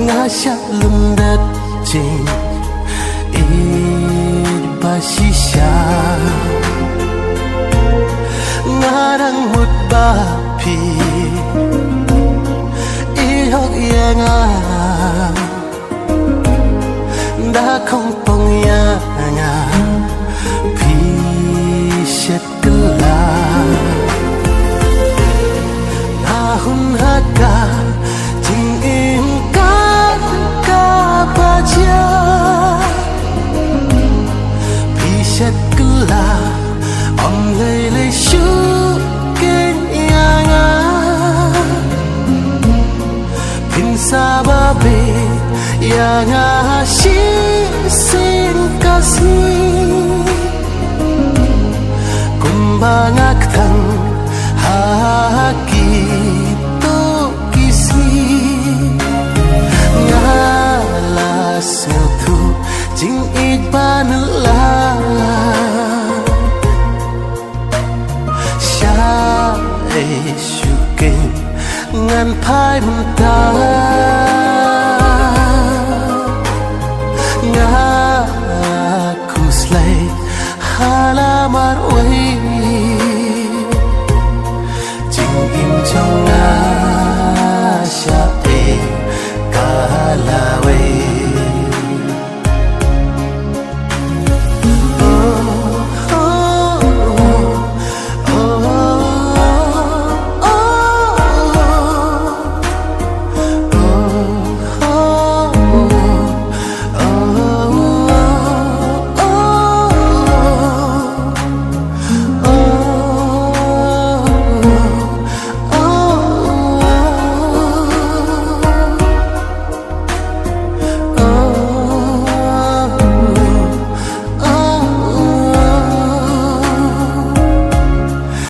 nga siya lundat jing pasisya ngarang mutba pi ihok yanga da không pong ya nga pi shet kala na hun haka jing im ka pa cha shet kala om lele shu ken yanga pin sababe yanga shi sin kasih kumbangak tang haki